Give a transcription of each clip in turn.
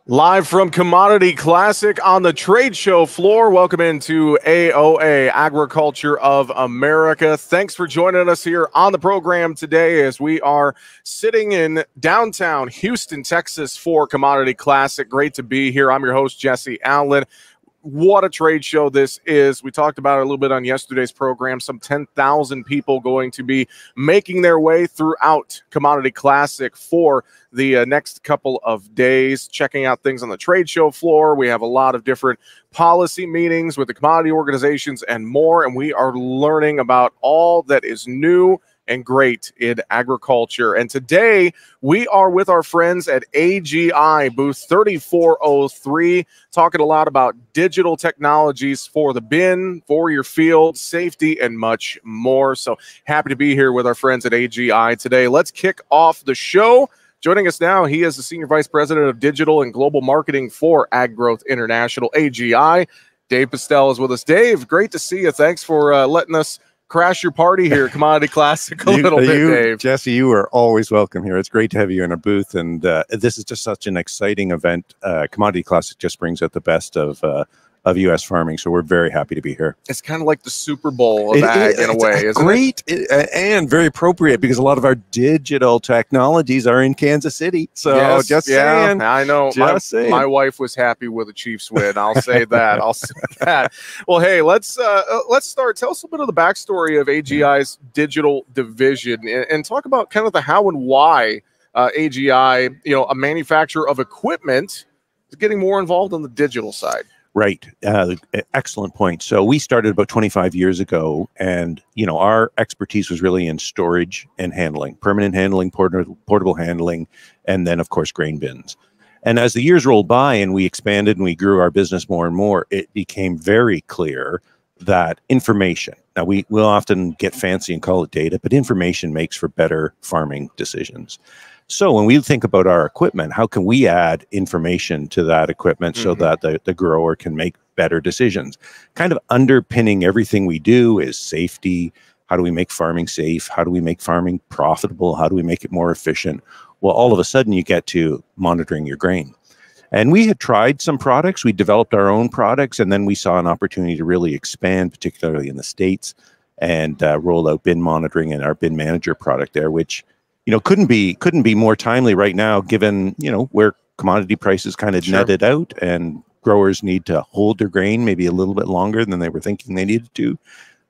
Live from Commodity Classic on the trade show floor. Welcome into AOA, Agriculture of America. Thanks for joining us here on the program today as we are sitting in downtown Houston, Texas for Commodity Classic. Great to be here. I'm your host, Jesse Allen. What a trade show this is. We talked about it a little bit on yesterday's program. Some 10,000 people going to be making their way throughout Commodity Classic for the next couple of days, checking out things on the trade show floor. We have a lot of different policy meetings with the commodity organizations and more, and we are learning about all that is new and great in agriculture. And today we are with our friends at AGI booth 3403, talking a lot about digital technologies for the bin, for your field, safety, and much more. So happy to be here with our friends at AGI today. Let's kick off the show. Joining us now, he is the Senior Vice President of Digital and Global Marketing for Ag Growth International, AGI. Dave Postill is with us. Dave, great to see you. Thanks for letting us crash your party here at Commodity Classic a little bit, Dave. Jesse, you are always welcome here. It's great to have you in our booth, and this is just such an exciting event. Commodity Classic just brings out the best of U.S. farming, so we're very happy to be here. It's kind of like the Super Bowl of ag in a way, isn't it? Great and very appropriate because a lot of our digital technologies are in Kansas City. So yes, just saying. I know. My wife was happy with the Chiefs win. I'll say that. I'll say that. Well, hey, let's start. Tell us a bit of the backstory of AGI's digital division and talk about kind of the how and why AGI, a manufacturer of equipment, is getting more involved on the digital side. Right. Excellent point. So we started about 25 years ago, and, our expertise was really in storage and handling, permanent handling, portable handling, and then, of course, grain bins. And as the years rolled by and we expanded and we grew our business more and more, it became very clear that information, now we'll often get fancy and call it data, but information makes for better farming decisions. So when we think about our equipment, how can we add information to that equipment so that the grower can make better decisions? Kind of underpinning everything we do is safety. How do we make farming safe? How do we make farming profitable? How do we make it more efficient? Well, all of a sudden you get to monitoring your grain. And we had tried some products. We developed our own products, and then we saw an opportunity to really expand, particularly in the States, and roll out bin monitoring and our Bin Manager product there, which couldn't be more timely right now, given, where commodity prices kind of netted out and growers need to hold their grain maybe a little bit longer than they were thinking they needed to.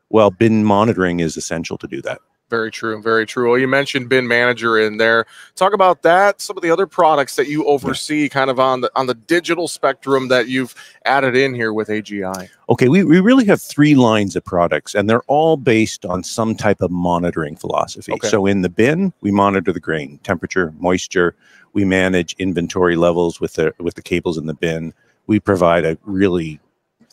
Well, bin monitoring is essential to do that. Very true. Very true. Well, you mentioned Bin Manager in there. Talk about that. Some of the other products that you oversee kind of on the digital spectrum that you've added in here with AGI. Okay, we really have 3 lines of products, and they're all based on some type of monitoring philosophy. Okay. So in the bin, we monitor the grain, temperature, moisture. We manage inventory levels with the cables in the bin. We provide a really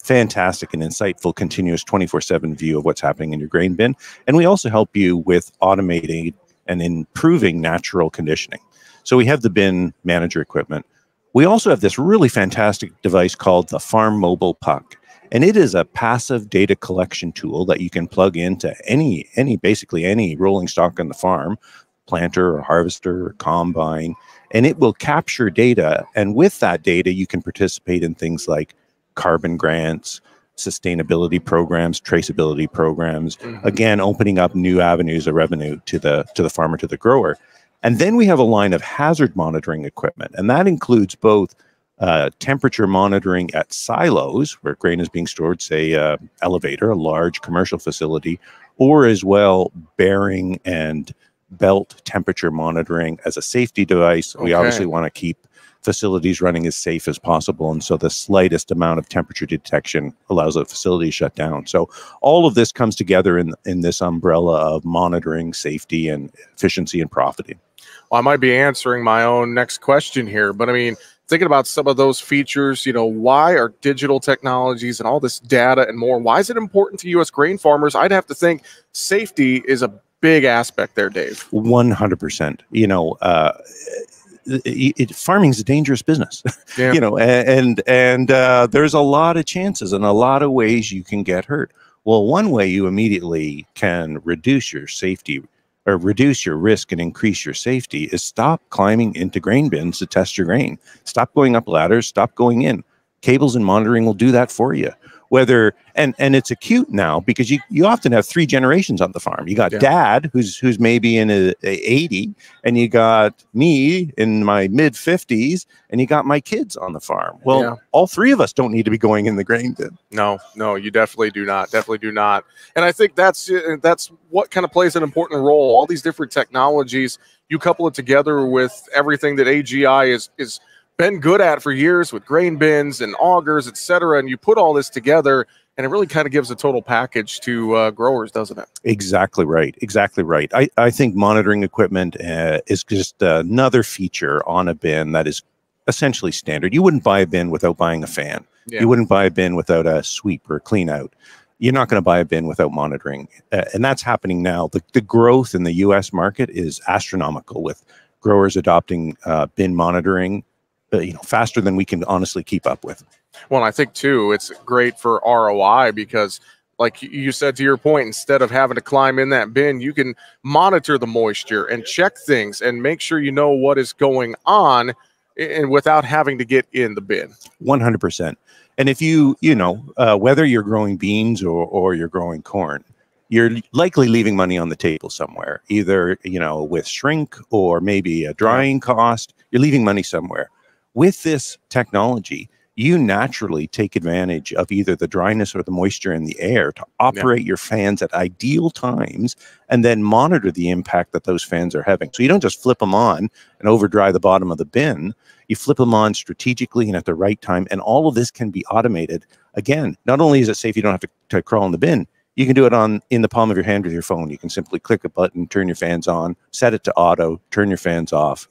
fantastic and insightful continuous 24/7 view of what's happening in your grain bin. And we also help you with automating and improving natural conditioning. So we have the Bin Manager equipment. We also have this really fantastic device called the Farm Mobile Puck. And it is a passive data collection tool that you can plug into basically any rolling stock on the farm, planter or harvester or combine, and it will capture data. And with that data, you can participate in things like carbon grants, sustainability programs, traceability programs, again, opening up new avenues of revenue to the farmer, to the grower. And then we have a line of hazard monitoring equipment, and that includes both temperature monitoring at silos, where grain is being stored, say elevator, a large commercial facility, or as well bearing and belt temperature monitoring as a safety device. We obviously want to keep facilities running as safe as possible, and so the slightest amount of temperature detection allows a facility to shut down. So all of this comes together in this umbrella of monitoring, safety, and efficiency and profiting. Well, I might be answering my own next question here, but I mean, thinking about some of those features, why are digital technologies and all this data and more, why is it important to U.S. grain farmers? I'd have to think safety is a big aspect there, Dave. 100%. Farming is a dangerous business, and there's a lot of chances and a lot of ways you can get hurt. Well, one way you immediately can reduce your safety or reduce your risk and increase your safety is stop climbing into grain bins to test your grain. Stop going up ladders, stop going in. Cables and monitoring will do that for you. Whether and it's acute now because you often have 3 generations on the farm. You got dad who's maybe in a 80, and you got me in my mid 50s, and you got my kids on the farm. Well, all 3 of us don't need to be going in the grain bin. No, you definitely do not. Definitely do not. And I think that's what kind of plays an important role. All these different technologies, you couple it together with everything that AGI is been good at for years with grain bins and augers, etc. And you put all this together, and it really kind of gives a total package to growers, doesn't it? Exactly right. Exactly right. I think monitoring equipment is just another feature on a bin that is essentially standard. You wouldn't buy a bin without buying a fan. Yeah. You wouldn't buy a bin without a sweep or clean out. You're not going to buy a bin without monitoring. And that's happening now. The growth in the U.S. market is astronomical, with growers adopting bin monitoring faster than we can honestly keep up with. Well, I think too, it's great for ROI because, like you said, to your point, instead of having to climb in that bin, you can monitor the moisture and check things and make sure you know what is going on, and without having to get in the bin. 100%. And if whether you're growing beans or you're growing corn, you're likely leaving money on the table somewhere, either with shrink or maybe a drying cost. You're leaving money somewhere. With this technology, you naturally take advantage of either the dryness or the moisture in the air to operate your fans at ideal times and then monitor the impact that those fans are having. So you don't just flip them on and over dry the bottom of the bin. You flip them on strategically and at the right time. And all of this can be automated. Again, not only is it safe, you don't have to crawl in the bin. You can do it in the palm of your hand with your phone. You can simply click a button, turn your fans on, set it to auto, turn your fans off.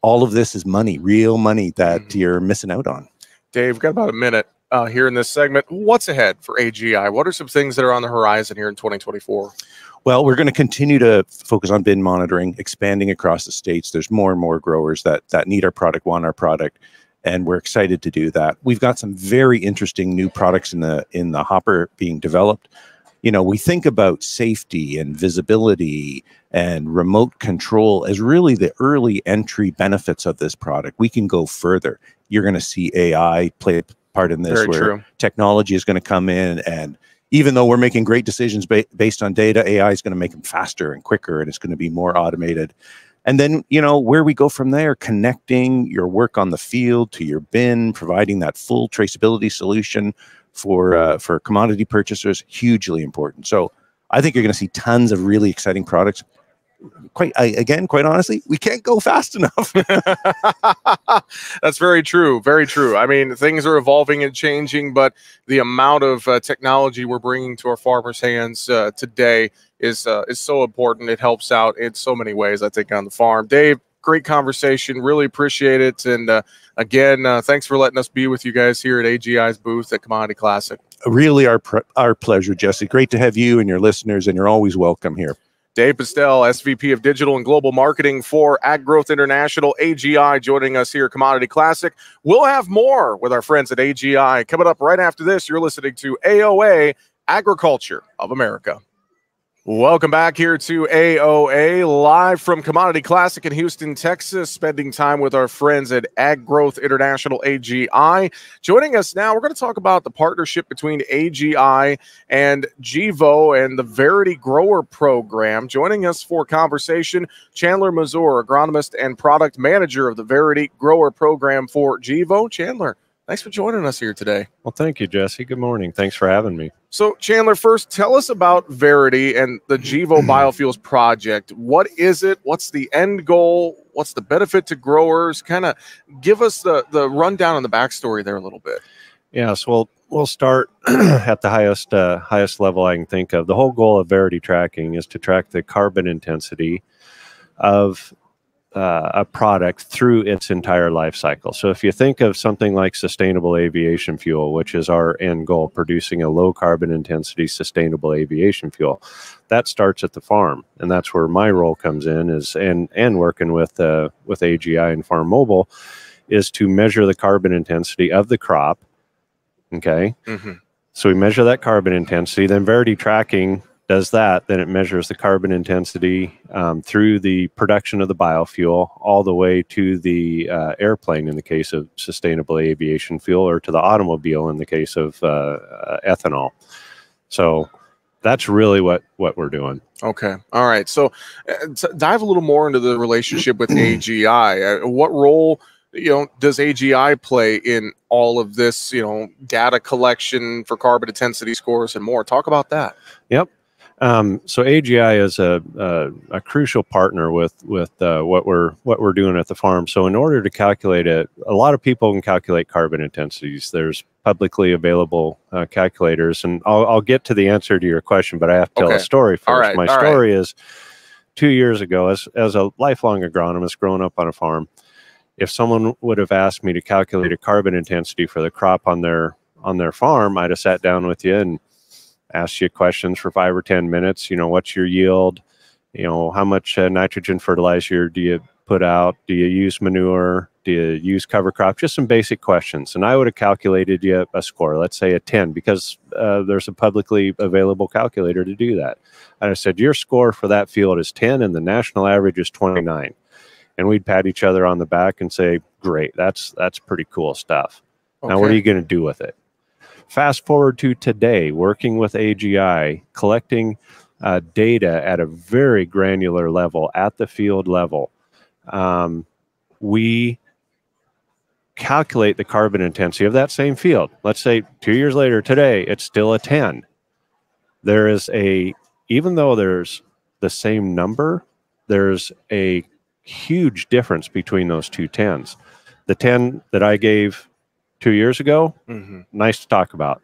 All of this is money, real money that you're missing out on. Dave, we've got about a minute here in this segment. What's ahead for AGI? What are some things that are on the horizon here in 2024? Well, we're going to continue to focus on bin monitoring, expanding across the states. There's more and more growers that need our product, want our product, and we're excited to do that. We've got some very interesting new products in the hopper being developed. We think about safety and visibility and remote control as really the early entry benefits of this product. We can go further. You're going to see AI play a part in this, where technology is going to come in, and even though we're making great decisions based on data, AI is going to make them faster and quicker, and it's going to be more automated. And then, where we go from there, connecting your work on the field to your bin, providing that full traceability solution for commodity purchasers, hugely important. So I think you're going to see tons of really exciting products. Quite honestly, we can't go fast enough. That's very true. Very true. I mean, things are evolving and changing, but the amount of technology we're bringing to our farmers' hands today is so important. It helps out in so many ways, I think, on the farm. Dave, great conversation. Really appreciate it. And again, thanks for letting us be with you guys here at AGI's booth at Commodity Classic. Really our pleasure, Jesse. Great to have you and your listeners, and you're always welcome here. Dave Postill, SVP of Digital and Global Marketing for Ag Growth International, AGI, joining us here at Commodity Classic. We'll have more with our friends at AGI. Coming up right after this, you're listening to AOA, Agriculture of America. Welcome back here to AOA, live from Commodity Classic in Houston, Texas, spending time with our friends at Ag Growth International, AGI. Joining us now, we're going to talk about the partnership between AGI and GEVO and the Verity Grower program. Joining us for conversation, Chandler Mazour, agronomist and product manager of the Verity Grower program for GEVO. Chandler, thanks for joining us here today. Well, thank you, Jesse. Good morning. Thanks for having me. So, Chandler, first, tell us about Verity and the GEVO Biofuels project. What is it? What's the end goal? What's the benefit to growers? Kind of give us the rundown on the backstory there a little bit. Yes, well, we'll start at the highest level I can think of. The whole goal of Verity tracking is to track the carbon intensity of a product through its entire life cycle. So if you think of something like sustainable aviation fuel, which is our end goal, producing a low carbon intensity sustainable aviation fuel, that starts at the farm, and that's where my role comes in, and working with AGI and Farm Mobile, is to measure the carbon intensity of the crop. Okay, so we measure that carbon intensity. Then Verity tracking does that, then it measures the carbon intensity through the production of the biofuel all the way to the airplane in the case of sustainable aviation fuel, or to the automobile in the case of ethanol. So that's really what we're doing. Okay. All right. So dive a little more into the relationship with AGI. What role, does AGI play in all of this, data collection for carbon intensity scores and more? Talk about that. Yep. So AGI is a crucial partner with what we're doing at the farm. So in order to calculate it, a lot of people can calculate carbon intensities. There's publicly available calculators, and I'll get to the answer to your question, but I have to tell a story first. All right. My story is 2 years ago, as a lifelong agronomist growing up on a farm. If someone would have asked me to calculate a carbon intensity for the crop on their farm, I'd have sat down with you and asked you questions for 5 or 10 minutes. What's your yield? How much nitrogen fertilizer do you put out? Do you use manure? Do you use cover crop? Just some basic questions. And I would have calculated you a score, let's say a 10, because there's a publicly available calculator to do that. And I said, your score for that field is 10 and the national average is 29. And we'd pat each other on the back and say, great, that's pretty cool stuff. Okay. Now, what are you going to do with it? Fast forward to today, working with AGI, collecting data at a very granular level, at the field level. We calculate the carbon intensity of that same field. Let's say 2 years later, today, it's still a 10. There is even though there's the same number, there's a huge difference between those two 10s. The 10 that I gave 2 years ago, nice to talk about.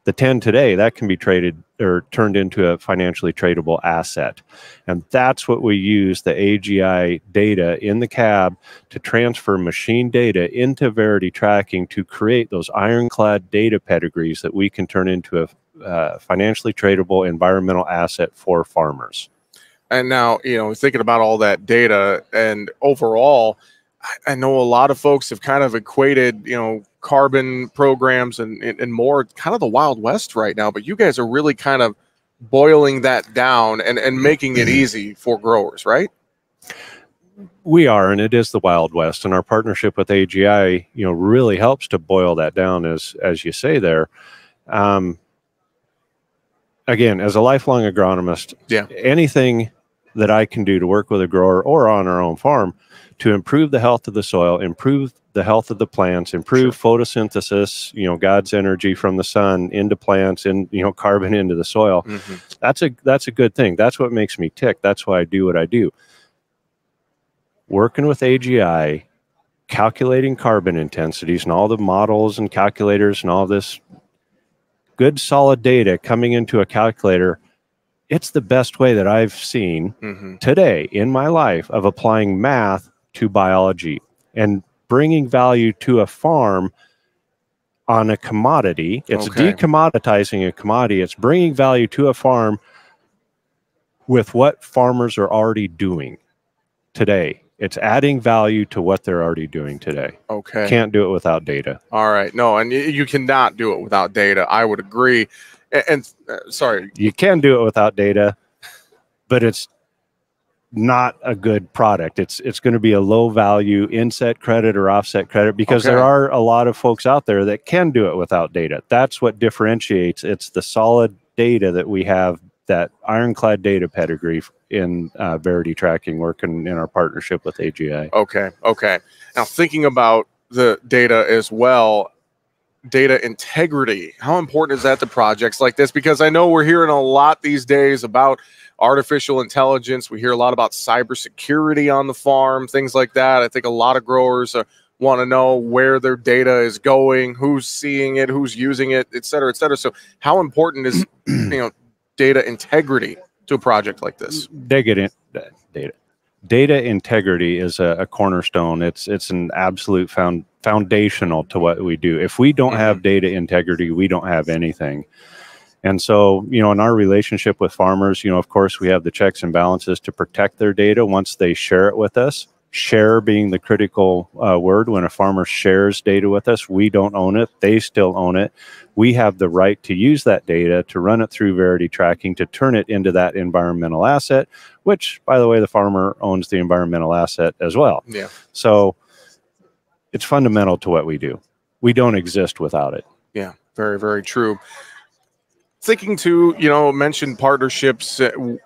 The 10 today, that can be traded or turned into a financially tradable asset. And that's what we use the AGI data in the cab to transfer machine data into Verity tracking to create those ironclad data pedigrees that we can turn into a financially tradable environmental asset for farmers. And now, thinking about all that data and overall, I know a lot of folks have kind of equated, carbon programs and more kind of the Wild West right now, but you guys are really kind of boiling that down and making it easy for growers, right? We are, and it is the Wild West, and our partnership with AGI, really helps to boil that down, as you say there. Again, as a lifelong agronomist, anything that I can do to work with a grower or on our own farm to improve the health of the soil, improve the health of the plants, improve photosynthesis, God's energy from the sun into plants and, carbon into the soil. That's a good thing. That's what makes me tick. That's why I do what I do. Working with AGI, calculating carbon intensities and all the models and calculators and all this good solid data coming into a calculator, it's the best way that I've seen today in my life of applying math to biology and bringing value to a farm on a commodity. It's decommoditizing a commodity. It's bringing value to a farm with what farmers are already doing today. It's adding value to what they're already doing today. Okay. Can't do it without data. All right. No, and you cannot do it without data. I would agree. And sorry. You can do it without data, but it's not a good product. It's going to be a low value inset credit or offset credit because there are a lot of folks out there that can do it without data. That's what differentiates. It's the solid data that we have, that ironclad data pedigree in Verity tracking, working in our partnership with AGI. Okay. Now thinking about the data as well, data integrity. How important is that to projects like this? Because I know we're hearing a lot these days about artificial intelligence. We hear a lot about cybersecurity on the farm, things like that. I think a lot of growers want to know where their data is going, who's seeing it, who's using it, et cetera, et cetera. So how important is data integrity to a project like this? Data integrity is a cornerstone. It's an absolute foundational to what we do. If we don't have data integrity, we don't have anything. And so, in our relationship with farmers, of course, we have the checks and balances to protect their data once they share it with us. share being the critical word. When a farmer shares data with us, we don't own it. They still own it. We have the right to use that data, to run it through Verity tracking, to turn it into that environmental asset, which, by the way, the farmer owns the environmental asset as well. Yeah. So it's fundamental to what we do. We don't exist without it. Yeah, very, very true. Thinking to, mention partnerships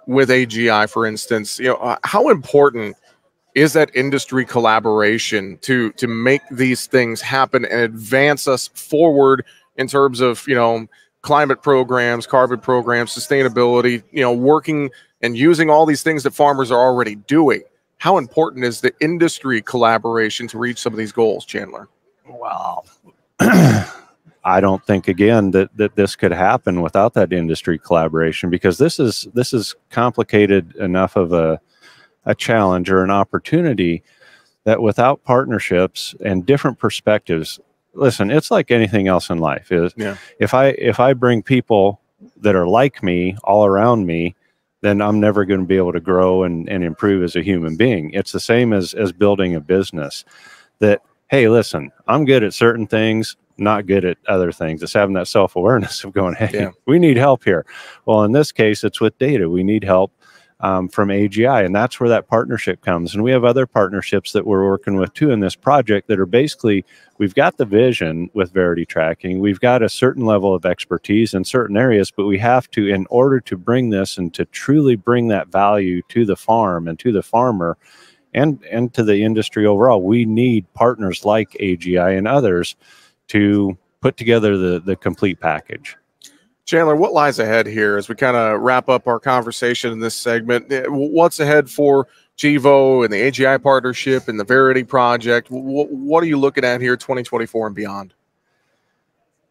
with AGI, for instance, how important is that industry collaboration to make these things happen and advance us forward in terms of, climate programs, carbon programs, sustainability, working and using all these things that farmers are already doing? How important is the industry collaboration to reach some of these goals, Chandler? Wow. I don't think, again, that this could happen without that industry collaboration, because this is complicated enough of a challenge or an opportunity that without partnerships and different perspectives, listen, it's like anything else in life. If I bring people that are like me all around me, then I'm never going to be able to grow and improve as a human being. It's the same as building a business. That, hey, listen, I'm good at certain things, not good at other things. It's having that self-awareness of going, hey, we need help here. Well, in this case, it's with data. We need help from AGI, and that's where that partnership comes. And we have other partnerships that we're working with too in this project that are basically, we've got the vision with Verity tracking. We've got a certain level of expertise in certain areas, but we have to, in order to bring this and to truly bring that value to the farm and to the farmer and to the industry overall, we need partners like AGI and others to put together the complete package. Chandler, what lies ahead here as we kind of wrap up our conversation in this segment? What's ahead for GEVO and the AGI partnership and the Verity project? What are you looking at here 2024 and beyond?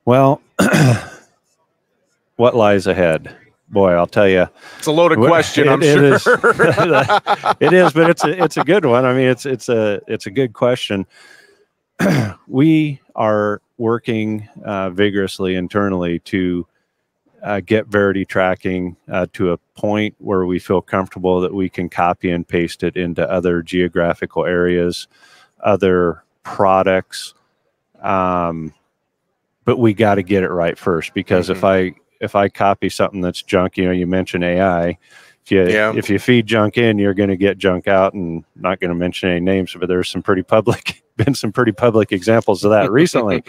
Well, what lies ahead? Boy, I'll tell you. It's a loaded question, I'm sure. It is, but it's a good one. I mean, it's a good question. We are working vigorously internally to get Verity tracking to a point where we feel comfortable that we can copy and paste it into other geographical areas, other products. But we got to get it right first, because if I copy something that's junk, you mentioned AI. If you feed junk in, you're going to get junk out. And not going to mention any names, but there's some pretty public examples of that recently.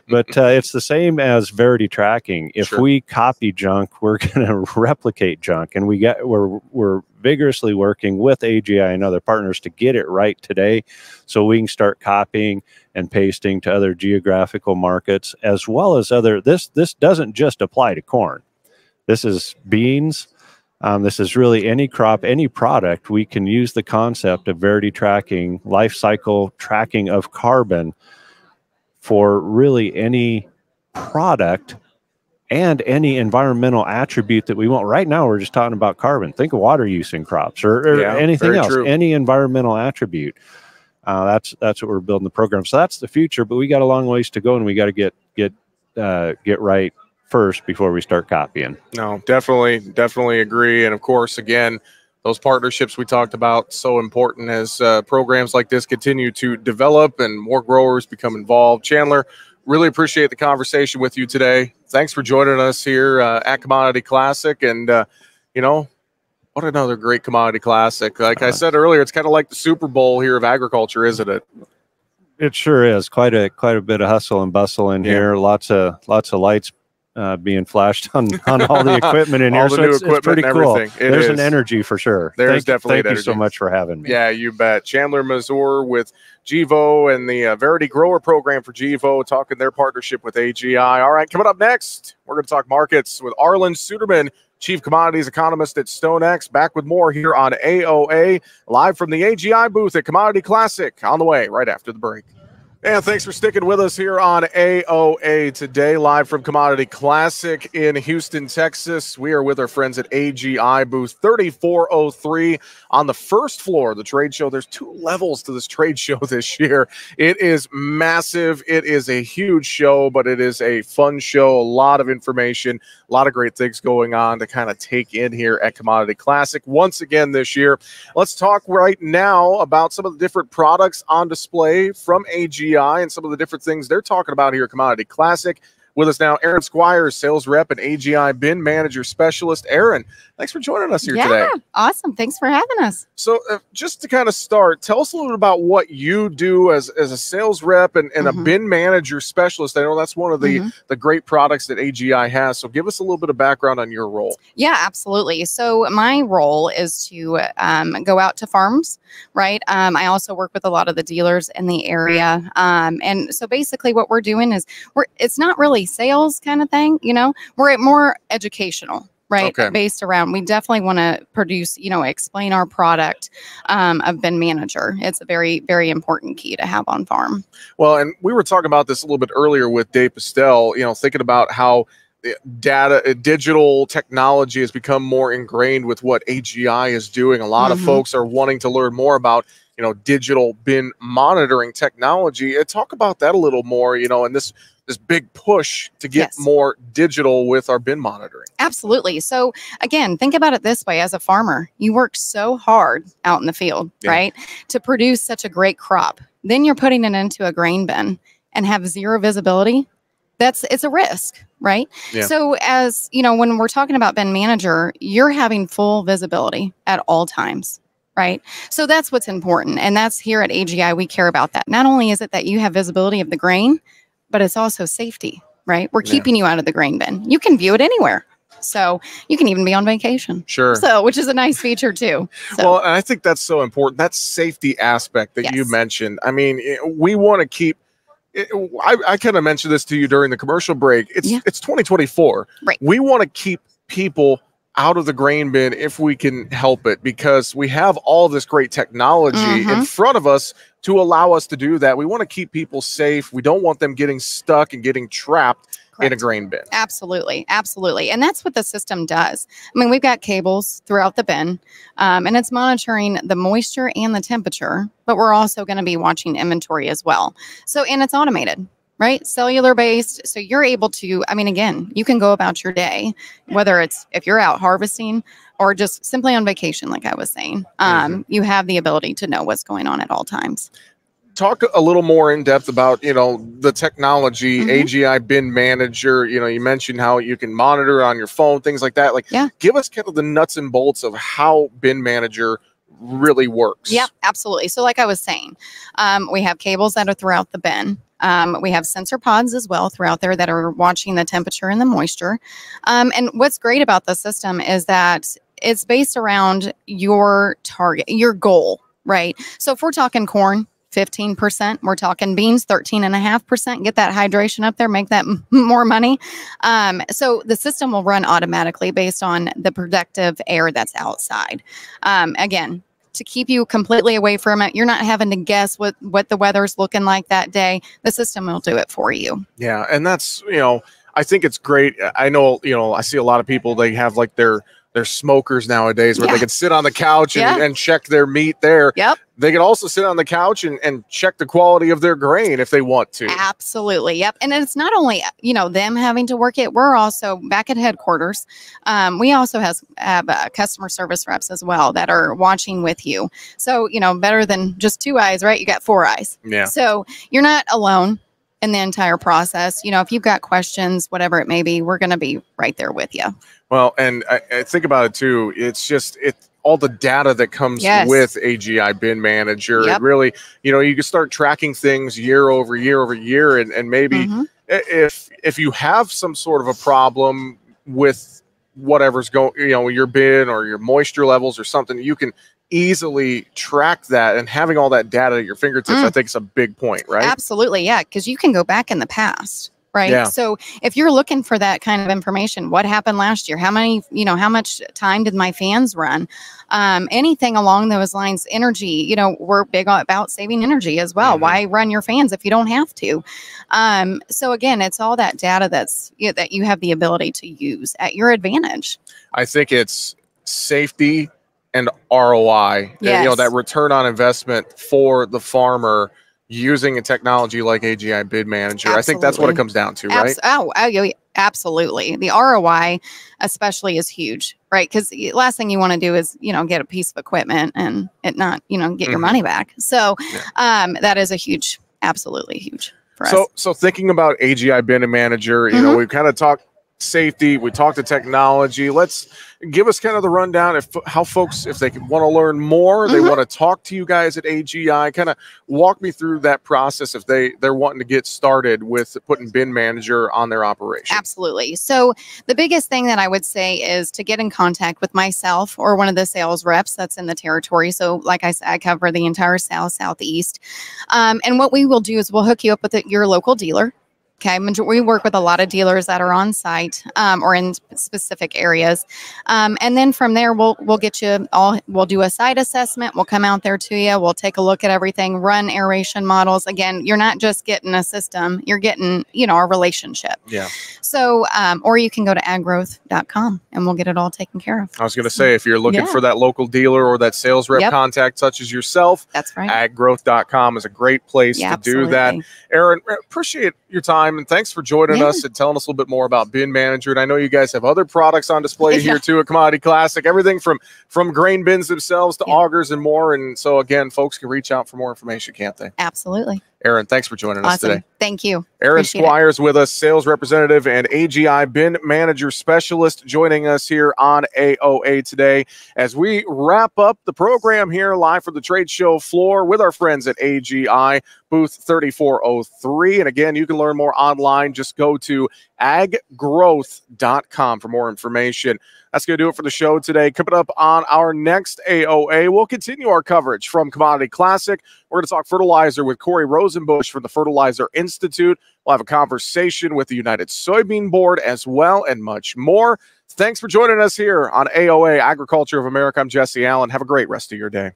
But it's the same as Verity tracking. If we copy junk, we're going to replicate junk, and we're vigorously working with AGI and other partners to get it right today, so we can start copying and pasting to other geographical markets, as well as other. This doesn't just apply to corn. This is beans. This is really any crop, any product. We can use the concept of Verity tracking, life cycle tracking of carbon for really any product and any environmental attribute that we want. Right now, we're just talking about carbon. Think of water use in crops or anything else, any environmental attribute. That's what we're building the program. So that's the future, but we got a long ways to go, and we got to get right first before we start copying. No, definitely agree. And of course, again, those partnerships we talked about, so important as programs like this continue to develop and more growers become involved. Chandler, really appreciate the conversation with you today. Thanks for joining us here at Commodity Classic. And, what another great Commodity Classic. Like I said earlier, it's kind of like the Super Bowl here of agriculture, isn't it? It sure is. Quite a bit of hustle and bustle in here. Lots of lights being flashed on all the equipment in here. So it's pretty cool. There's an energy for sure. There's definitely thank you so much for having me. Yeah, you bet. Chandler Mazour with GEVO and the Verity Grower program for GEVO, talking their partnership with AGI. All right, coming up next, we're going to talk markets with Arlen Suderman, Chief Commodities Economist at StoneX. Back with more here on AOA, live from the AGI booth at Commodity Classic. On the way right after the break. And thanks for sticking with us here on AOA today, live from Commodity Classic in Houston, Texas. We are with our friends at AGI booth 3403 on the first floor of the trade show. There's 2 levels to this trade show this year. It is massive. It is a huge show, but it is a fun show. A lot of information, a lot of great things going on to kind of take in here at Commodity Classic once again this year. Let's talk right now about some of the different products on display from AGI and some of the different things they're talking about here at Commodity Classic. With us now, Erin Squires, sales rep and AGI Bin Manager specialist. Erin, thanks for joining us here today. Awesome. Thanks for having us. So just to kind of start, tell us a little bit about what you do as a sales rep and a bin manager specialist. I know that's one of the great products that AGI has. So give us a little bit of background on your role. Yeah, absolutely. So my role is to go out to farms, right? I also work with a lot of the dealers in the area. And so basically what we're doing is it's not really sales kind of thing, you know, we're more educational, right? Okay. Based around, we definitely want to produce, you know, explain our product of Bin Manager. It's a very, very important key to have on farm. Well, and we were talking about this a little bit earlier with Dave Postill, you know, thinking about how digital technology has become more ingrained with what AGI is doing. A lot of folks are wanting to learn more about, you know, digital bin monitoring technology. Talk about that a little more, you know, and this big push to get more digital with our bin monitoring. Absolutely. So again, think about it this way. As a farmer, you work so hard out in the field, right, to produce such a great crop. Then you're putting it into a grain bin and have zero visibility. It's a risk, right? So as you know, when we're talking about Bin Manager, you're having full visibility at all times. Right. So that's what's important. And that's here at AGI, we care about that. Not only is it that you have visibility of the grain, but it's also safety, right? We're keeping you out of the grain bin. You can view it anywhere. So you can even be on vacation. Sure. So, which is a nice feature too. So. Well, and I think that's so important. That safety aspect that you mentioned. I mean, we want to keep, I kind of mentioned this to you during the commercial break. It's 2024. Right. We want to keep people out of the grain bin if we can help it, because we have all this great technology in front of us to allow us to do that. We want to keep people safe. We don't want them getting stuck and getting trapped in a grain bin. Absolutely. Absolutely. And that's what the system does. I mean, we've got cables throughout the bin, and it's monitoring the moisture and the temperature, but we're also going to be watching inventory as well. So, and it's automated. Right? Cellular based. So you're able to, I mean, again, you can go about your day, whether it's if you're out harvesting or just simply on vacation, like I was saying, you have the ability to know what's going on at all times. Talk a little more in depth about, you know, the technology, AGI Bin Manager. You know, you mentioned how you can monitor on your phone, things like that. Like, give us kind of the nuts and bolts of how Bin Manager really works. Yep, absolutely. So like I was saying, we have cables that are throughout the bin. We have sensor pods as well throughout there that are watching the temperature and the moisture. And what's great about the system is that it's based around your target, your goal, right? So if we're talking corn, 15%, we're talking beans, 13.5%, get that hydration up there, make that more money. So the system will run automatically based on the productive air that's outside. Again, to keep you completely away from it. You're not having to guess what the weather's looking like that day. The system will do it for you. Yeah. And that's, you know, I think it's great. I know, you know, I see a lot of people, they have like their smokers nowadays where they can sit on the couch and check their meat there. Yep. They can also sit on the couch and check the quality of their grain if they want to. Absolutely. Yep. And it's not only, you know, them having to work it. We're also back at headquarters. We also have customer service reps as well that are watching with you. So, you know, better than just 2 eyes, right? You got 4 eyes. Yeah. So you're not alone in the entire process. You know, if you've got questions, whatever it may be, we're going to be right there with you. Well, and I think about it too. It's just, all the data that comes with AGI Bin Manager. It really, you know, you can start tracking things year over year over year. And maybe if you have some sort of a problem with whatever's going, you know, your bin or your moisture levels or something, you can easily track that, and having all that data at your fingertips, I think is a big point, right? Absolutely. Yeah. Because you can go back in the past, right? Yeah. So if you're looking for that kind of information, what happened last year? How many, how much time did my fans run? Anything along those lines, energy, we're big about saving energy as well. Why run your fans if you don't have to? So again, it's all that data that you have the ability to use at your advantage. I think it's safety and ROI, Yes. that return on investment for the farmer using a technology like AGI Bin Manager. I think that's what it comes down to, right? Absolutely. The ROI especially is huge, right? Because the last thing you want to do is, get a piece of equipment and it not, get your money back. So that is absolutely huge for us. So thinking about AGI Bin Manager, we've kind of talked safety, we talked to technology. Let's give us kind of the rundown how folks, if they want to learn more, they want to talk to you guys at AGI, kind of walk me through that process if they're wanting to get started with putting Bin Manager on their operation. Absolutely. So the biggest thing that I would say is to get in contact with myself or one of the sales reps that's in the territory. So like I said, I cover the entire Southeast. And what we will do is we'll hook you up with your local dealer. Okay, we work with a lot of dealers that are on site or in specific areas, and then from there we'll get you all. We'll do a site assessment. We'll come out there to you. We'll take a look at everything. Run aeration models. Again, you're not just getting a system. You're getting a relationship. Yeah. So, or you can go to aggrowth.com and we'll get it all taken care of. I was going to say, if you're looking for that local dealer or that sales rep contact, such as yourself, that's right. Aggrowth.com is a great place to do that. Erin, appreciate your time. And thanks for joining us and telling us a little bit more about Bin Manager. And I know you guys have other products on display here too at Commodity Classic, everything from grain bins themselves to augers and more. And so again, folks can reach out for more information, can't they? Absolutely. Erin, thanks for joining us today. Thank you. Erin Squires with us, sales representative and AGI Bin Manager specialist, joining us here on AOA today as we wrap up the program here live from the trade show floor with our friends at AGI, booth 3403. And again, you can learn more online. Just go to aggrowth.com for more information. That's going to do it for the show today. Coming up on our next AOA, we'll continue our coverage from Commodity Classic. We're going to talk fertilizer with Corey Rosenbusch from the Fertilizer Institute. We'll have a conversation with the United Soybean Board as well, and much more. Thanks for joining us here on AOA, Agriculture of America. I'm Jesse Allen. Have a great rest of your day.